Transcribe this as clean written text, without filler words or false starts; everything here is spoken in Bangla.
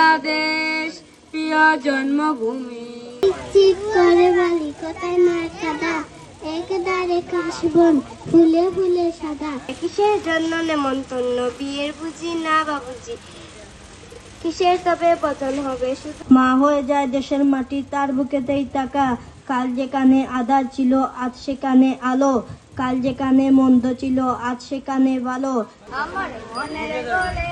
বাংলাদেশ প্রিয় জন্মভূমি। চিক করে বালিকতায় মার কাদা, একদারে কাশবন ফুলে ফুলে সাদা। কিসের জন্য নেমন্তন্ন, বিয়ের বুঝি না বাবুজি, কিসের তবে বচন হবে শুধু। মা হয়ে যায় দেশের মাটি, তার বুকেতেই টাকা। কাল যেখানে আধার ছিল আজ সেখানে আলো, কাল যেখানে মন্দ ছিল আজ সেখানে ভালো। আমার মনের ঘরে